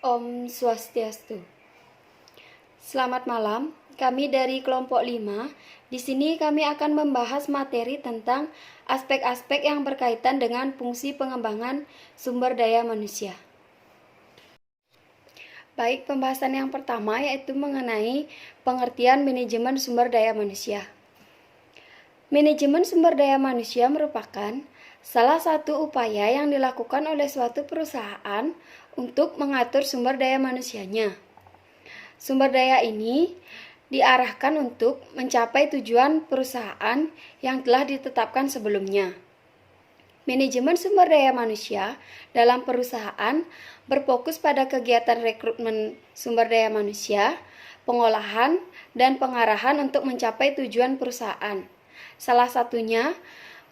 Om Swastiastu. Selamat malam, kami dari kelompok 5. Di sini kami akan membahas materi tentang aspek-aspek yang berkaitan dengan fungsi pengembangan sumber daya manusia. Baik, pembahasan yang pertama yaitu mengenai pengertian manajemen sumber daya manusia. Manajemen sumber daya manusia merupakan salah satu upaya yang dilakukan oleh suatu perusahaan untuk mengatur sumber daya manusianya. Sumber daya ini diarahkan untuk mencapai tujuan perusahaan yang telah ditetapkan sebelumnya. Manajemen sumber daya manusia dalam perusahaan berfokus pada kegiatan rekrutmen sumber daya manusia, pengolahan, dan pengarahan untuk mencapai tujuan perusahaan. Salah satunya,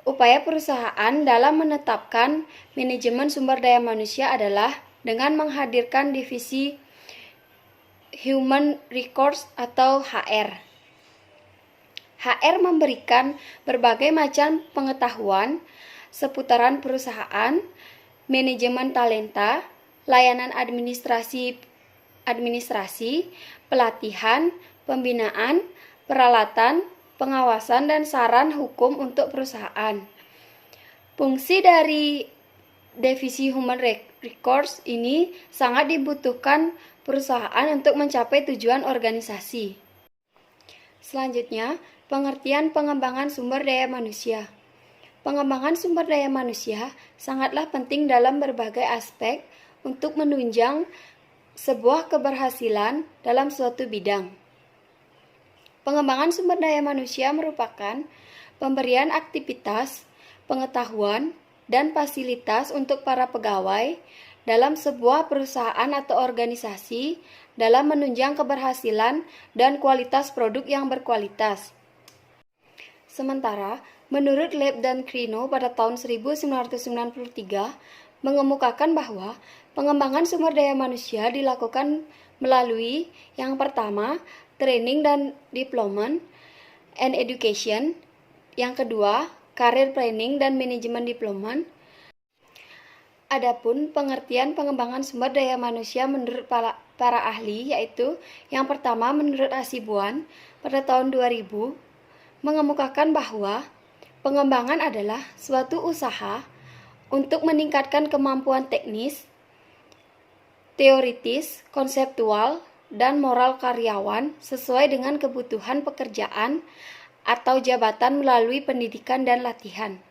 upaya perusahaan dalam menetapkan manajemen sumber daya manusia adalah dengan menghadirkan divisi Human Resource atau HR. HR memberikan berbagai macam pengetahuan seputaran perusahaan, manajemen talenta, layanan administrasi, pelatihan, pembinaan, peralatan, pengawasan, dan saran hukum untuk perusahaan. Fungsi dari divisi Human Resource ini sangat dibutuhkan perusahaan untuk mencapai tujuan organisasi. Selanjutnya, pengertian pengembangan sumber daya manusia. Pengembangan sumber daya manusia sangatlah penting dalam berbagai aspek untuk menunjang sebuah keberhasilan dalam suatu bidang. Pengembangan sumber daya manusia merupakan pemberian aktivitas, pengetahuan, dan fasilitas untuk para pegawai dalam sebuah perusahaan atau organisasi dalam menunjang keberhasilan dan kualitas produk yang berkualitas. Sementara, menurut Loeb dan Crino pada tahun 1993 mengemukakan bahwa pengembangan sumber daya manusia dilakukan melalui yang pertama, training dan development and education, yang kedua, career planning dan management development. Adapun pengertian pengembangan sumber daya manusia menurut para ahli yaitu yang pertama menurut Hasibuan pada tahun 2000 mengemukakan bahwa pengembangan adalah suatu usaha untuk meningkatkan kemampuan teknis, teoritis, konseptual, dan moral karyawan sesuai dengan kebutuhan pekerjaan atau jabatan melalui pendidikan dan latihan.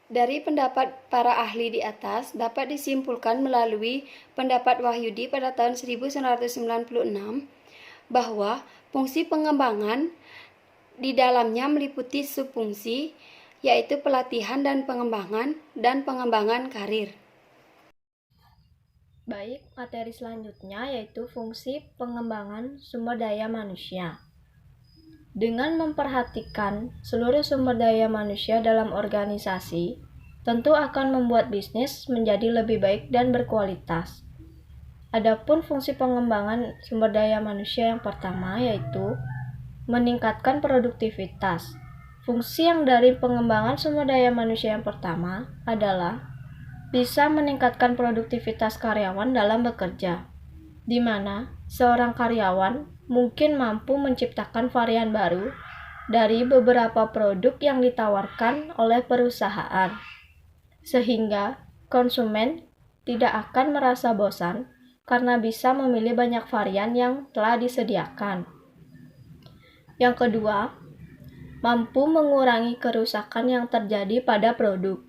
Dari pendapat para ahli di atas dapat disimpulkan melalui pendapat Wahyudi pada tahun 1996 bahwa fungsi pengembangan di dalamnya meliputi subfungsi yaitu pelatihan dan pengembangan karir. Baik, materi selanjutnya yaitu fungsi pengembangan sumber daya manusia. Dengan memperhatikan seluruh sumber daya manusia dalam organisasi, tentu akan membuat bisnis menjadi lebih baik dan berkualitas. Adapun fungsi pengembangan sumber daya manusia yang pertama yaitu meningkatkan produktivitas. Fungsi yang dari pengembangan sumber daya manusia yang pertama adalah bisa meningkatkan produktivitas karyawan dalam bekerja, di mana seorang karyawan mungkin mampu menciptakan varian baru dari beberapa produk yang ditawarkan oleh perusahaan, sehingga konsumen tidak akan merasa bosan karena bisa memilih banyak varian yang telah disediakan. Yang kedua, mampu mengurangi kerusakan yang terjadi pada produk.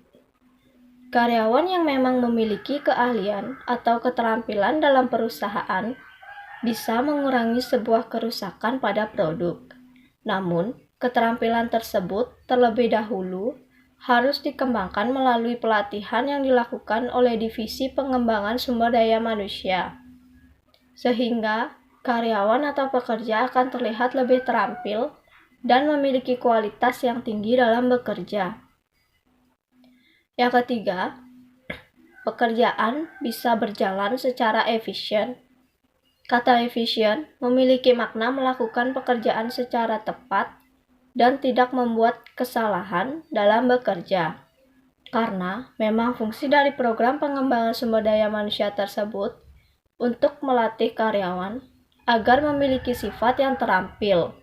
Karyawan yang memang memiliki keahlian atau keterampilan dalam perusahaan bisa mengurangi sebuah kerusakan pada produk. Namun, keterampilan tersebut terlebih dahulu harus dikembangkan melalui pelatihan yang dilakukan oleh divisi pengembangan sumber daya manusia, sehingga karyawan atau pekerja akan terlihat lebih terampil dan memiliki kualitas yang tinggi dalam bekerja. Yang ketiga, pekerjaan bisa berjalan secara efisien. Kata efisien memiliki makna melakukan pekerjaan secara tepat dan tidak membuat kesalahan dalam bekerja. Karena memang fungsi dari program pengembangan sumber daya manusia tersebut untuk melatih karyawan agar memiliki sifat yang terampil.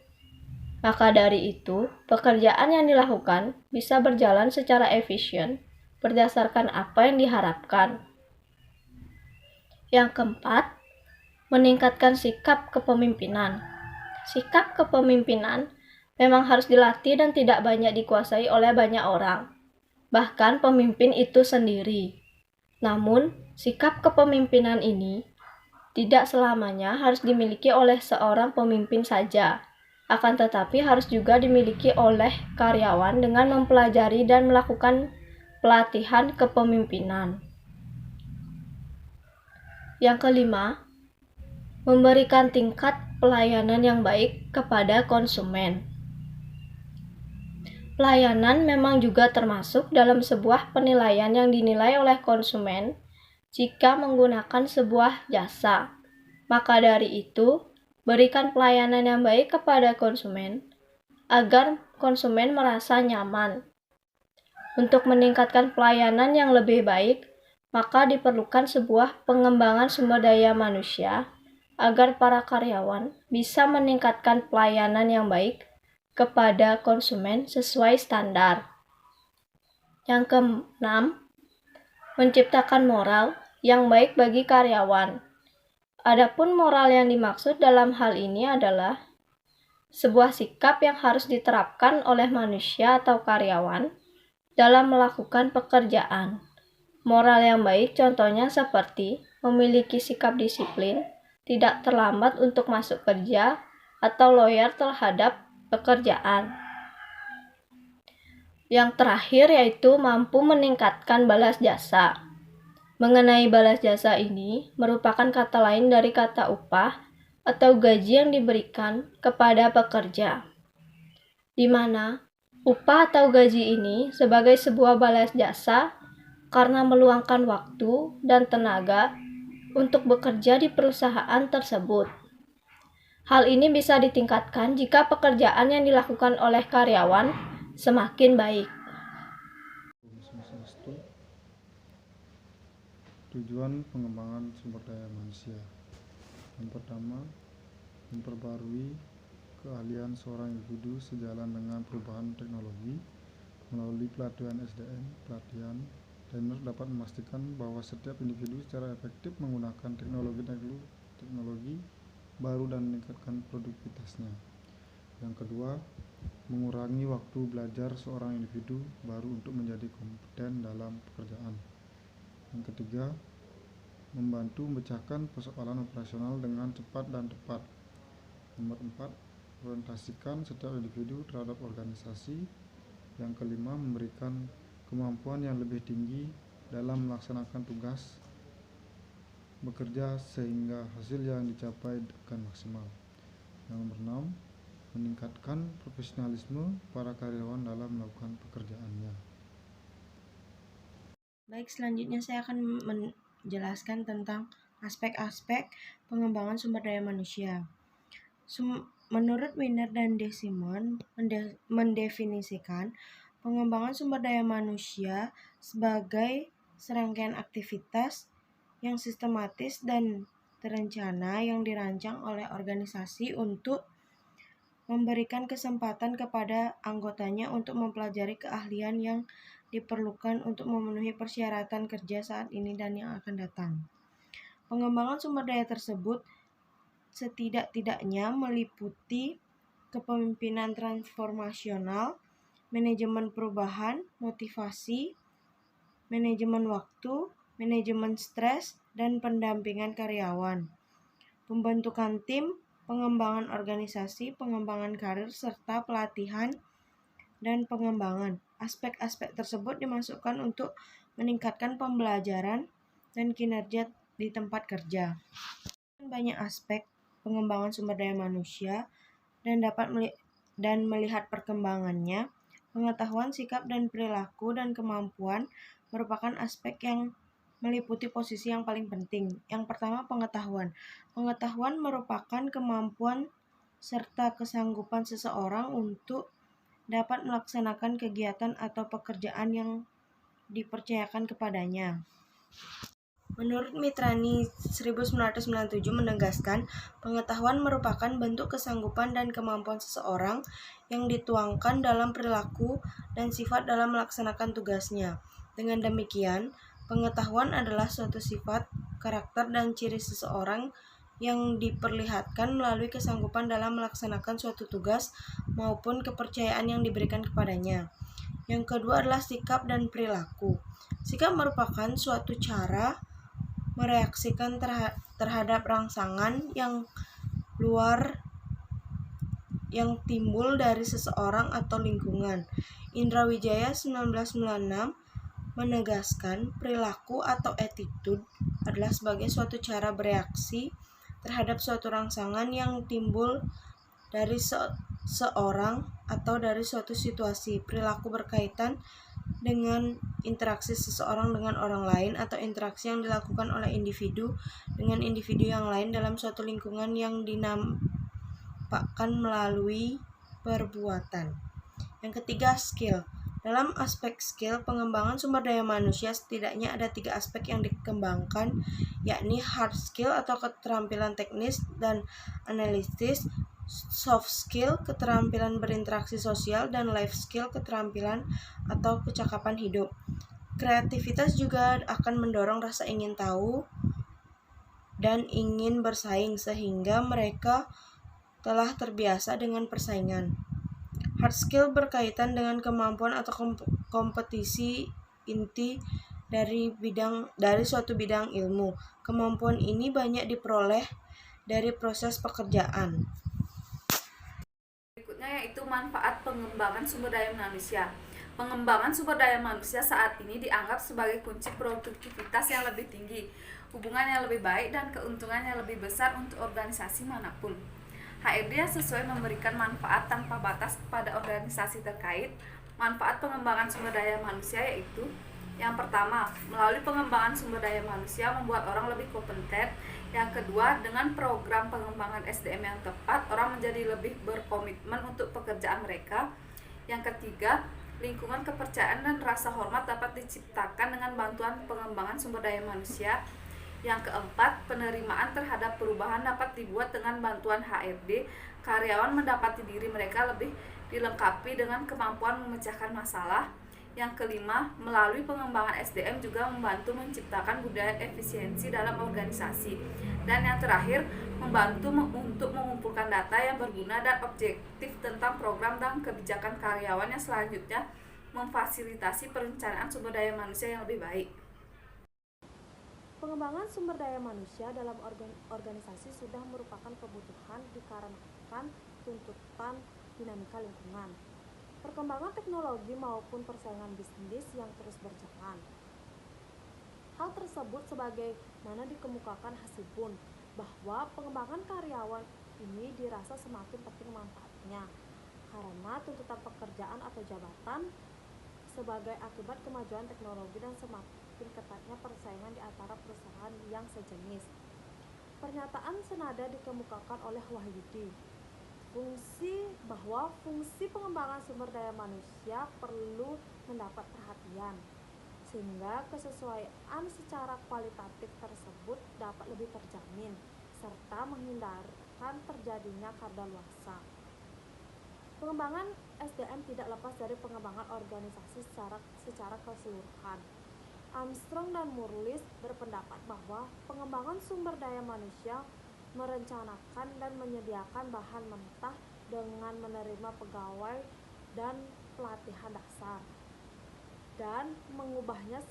Maka dari itu, pekerjaan yang dilakukan bisa berjalan secara efisien berdasarkan apa yang diharapkan. Yang keempat, meningkatkan sikap kepemimpinan. Sikap kepemimpinan memang harus dilatih dan tidak banyak dikuasai oleh banyak orang, bahkan pemimpin itu sendiri. Namun, sikap kepemimpinan ini tidak selamanya harus dimiliki oleh seorang pemimpin saja, akan tetapi harus juga dimiliki oleh karyawan dengan mempelajari dan melakukan pelatihan kepemimpinan. Yang kelima, memberikan tingkat pelayanan yang baik kepada konsumen. Pelayanan memang juga termasuk dalam sebuah penilaian yang dinilai oleh konsumen jika menggunakan sebuah jasa. Maka dari itu, berikan pelayanan yang baik kepada konsumen agar konsumen merasa nyaman. Untuk meningkatkan pelayanan yang lebih baik, maka diperlukan sebuah pengembangan sumber daya manusia agar para karyawan bisa meningkatkan pelayanan yang baik kepada konsumen sesuai standar. Yang keenam, menciptakan moral yang baik bagi karyawan. Adapun moral yang dimaksud dalam hal ini adalah sebuah sikap yang harus diterapkan oleh manusia atau karyawan dalam melakukan pekerjaan. Moral yang baik contohnya seperti memiliki sikap disiplin, tidak terlambat untuk masuk kerja, atau loyal terhadap pekerjaan. Yang terakhir yaitu mampu meningkatkan balas jasa. Mengenai balas jasa ini merupakan kata lain dari kata upah atau gaji yang diberikan kepada pekerja, di mana upah atau gaji ini sebagai sebuah balas jasa karena meluangkan waktu dan tenaga untuk bekerja di perusahaan tersebut. Hal ini bisa ditingkatkan jika pekerjaan yang dilakukan oleh karyawan semakin baik. Tujuan pengembangan sumber daya manusia. Yang pertama, memperbarui keahlian seorang individu sejalan dengan perubahan teknologi. Melalui pelatihan SDM, trainer dapat memastikan bahwa setiap individu secara efektif menggunakan teknologi baru dan meningkatkan produktivitasnya. Yang kedua, mengurangi waktu belajar seorang individu baru untuk menjadi kompeten dalam pekerjaan. Yang ketiga, membantu memecahkan persoalan operasional dengan cepat dan tepat. Nomor 4, orientasikan setiap individu terhadap organisasi. Yang kelima, memberikan kemampuan yang lebih tinggi dalam melaksanakan tugas bekerja sehingga hasil yang dicapai akan maksimal. Yang nomor 6, meningkatkan profesionalisme para karyawan dalam melakukan pekerjaannya. Baik, selanjutnya saya akan menjelaskan tentang aspek-aspek pengembangan sumber daya manusia. Menurut Winer dan Desimon mendefinisikan pengembangan sumber daya manusia sebagai serangkaian aktivitas yang sistematis dan terencana yang dirancang oleh organisasi untuk memberikan kesempatan kepada anggotanya untuk mempelajari keahlian yang diperlukan untuk memenuhi persyaratan kerja saat ini dan yang akan datang. Pengembangan sumber daya tersebut setidak-tidaknya meliputi kepemimpinan transformasional, manajemen perubahan, motivasi, manajemen waktu, manajemen stres, dan pendampingan karyawan, pembentukan tim, pengembangan organisasi, pengembangan karir, serta pelatihan dan pengembangan. Aspek-aspek tersebut dimasukkan untuk meningkatkan pembelajaran dan kinerja di tempat kerja. Banyak aspek pengembangan sumber daya manusia dan melihat perkembangannya, pengetahuan, sikap, dan perilaku dan kemampuan merupakan aspek yang meliputi posisi yang paling penting. Yang pertama, pengetahuan. Pengetahuan merupakan kemampuan serta kesanggupan seseorang untuk dapat melaksanakan kegiatan atau pekerjaan yang dipercayakan kepadanya. Menurut Mitrani 1997 menegaskan, pengetahuan merupakan bentuk kesanggupan dan kemampuan seseorang yang dituangkan dalam perilaku dan sifat dalam melaksanakan tugasnya. Dengan demikian, pengetahuan adalah suatu sifat, karakter, dan ciri seseorang yang diperlihatkan melalui kesanggupan dalam melaksanakan suatu tugas maupun kepercayaan yang diberikan kepadanya. Yang kedua adalah sikap dan perilaku. Sikap merupakan suatu cara mereaksikan terhadap rangsangan yang luar yang timbul dari seseorang atau lingkungan. Indra Wijaya 1996 menegaskan perilaku atau attitude adalah sebagai suatu cara bereaksi terhadap suatu rangsangan yang timbul dari seorang atau dari suatu situasi. Perilaku berkaitan dengan interaksi seseorang dengan orang lain atau interaksi yang dilakukan oleh individu dengan individu yang lain dalam suatu lingkungan yang dinampakkan melalui perbuatan. Yang ketiga, skill. Dalam aspek skill, pengembangan sumber daya manusia setidaknya ada 3 aspek yang dikembangkan, yakni hard skill atau keterampilan teknis dan analitis, soft skill, keterampilan berinteraksi sosial, dan life skill, keterampilan atau kecakapan hidup. Kreativitas juga akan mendorong rasa ingin tahu dan ingin bersaing sehingga mereka telah terbiasa dengan persaingan. Hard skill berkaitan dengan kemampuan atau kompetisi inti dari suatu bidang ilmu. Kemampuan ini banyak diperoleh dari proses pekerjaan. Berikutnya yaitu manfaat pengembangan sumber daya manusia. Pengembangan sumber daya manusia saat ini dianggap sebagai kunci produktivitas yang lebih tinggi, hubungan yang lebih baik, dan keuntungan yang lebih besar untuk organisasi manapun. HRD sesuai memberikan manfaat tanpa batas kepada organisasi terkait. Manfaat pengembangan sumber daya manusia yaitu: yang pertama, melalui pengembangan sumber daya manusia membuat orang lebih kompeten. Yang kedua, dengan program pengembangan SDM yang tepat, orang menjadi lebih berkomitmen untuk pekerjaan mereka. Yang ketiga, lingkungan kepercayaan dan rasa hormat dapat diciptakan dengan bantuan pengembangan sumber daya manusia. Yang keempat, penerimaan terhadap perubahan dapat dibuat dengan bantuan HRD. Karyawan mendapati diri mereka lebih dilengkapi dengan kemampuan memecahkan masalah. Yang kelima, melalui pengembangan SDM juga membantu menciptakan budaya efisiensi dalam organisasi. Dan yang terakhir, membantu untuk mengumpulkan data yang berguna dan objektif tentang program dan kebijakan karyawan yang selanjutnya memfasilitasi perencanaan sumber daya manusia yang lebih baik. Pengembangan sumber daya manusia dalam organisasi sudah merupakan kebutuhan dikarenakan tuntutan dinamika lingkungan, perkembangan teknologi maupun persaingan bisnis yang terus berjalan. Hal tersebut sebagaimana dikemukakan Hasibun bahwa pengembangan karyawan ini dirasa semakin penting manfaatnya karena tuntutan pekerjaan atau jabatan sebagai akibat kemajuan teknologi dan semakin ketatnya persaingan di antara perusahaan yang sejenis. Pernyataan senada dikemukakan oleh Wahyudi. Fungsi pengembangan sumber daya manusia perlu mendapat perhatian sehingga kesesuaian secara kualitatif tersebut dapat lebih terjamin serta menghindarkan terjadinya kadaluarsa. Pengembangan SDM tidak lepas dari pengembangan organisasi secara keseluruhan. Armstrong dan Murlis berpendapat bahwa pengembangan sumber daya manusia merencanakan dan menyediakan bahan mentah dengan menerima pegawai dan pelatihan dasar dan mengubahnya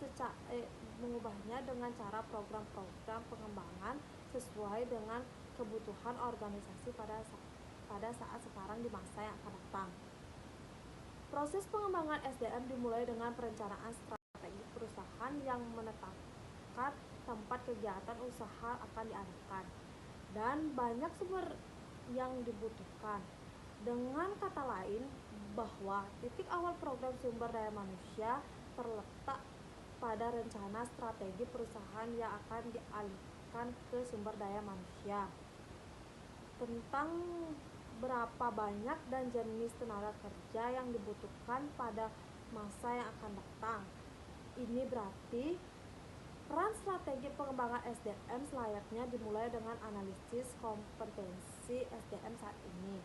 dengan cara program-program pengembangan sesuai dengan kebutuhan organisasi pada saat sekarang di masa yang akan datang. Proses pengembangan SDM dimulai dengan perencanaan strategi perusahaan yang menetapkan tempat kegiatan usaha akan diadakan dan banyak sumber yang dibutuhkan. Dengan kata lain, bahwa titik awal program sumber daya manusia terletak pada rencana strategi perusahaan yang akan dialihkan ke sumber daya manusia. Tentang berapa banyak dan jenis tenaga kerja yang dibutuhkan pada masa yang akan datang. Ini berarti Peran strategi pengembangan SDM selayaknya dimulai dengan analisis kompetensi SDM saat ini,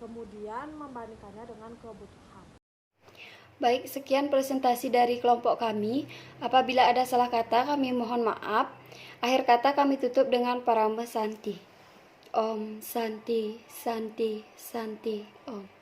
kemudian membandingkannya dengan kebutuhan. Baik, sekian presentasi dari kelompok kami. Apabila ada salah kata, kami mohon maaf. Akhir kata kami tutup dengan Parama Santi. Om Santi, Santi, Santi, Om.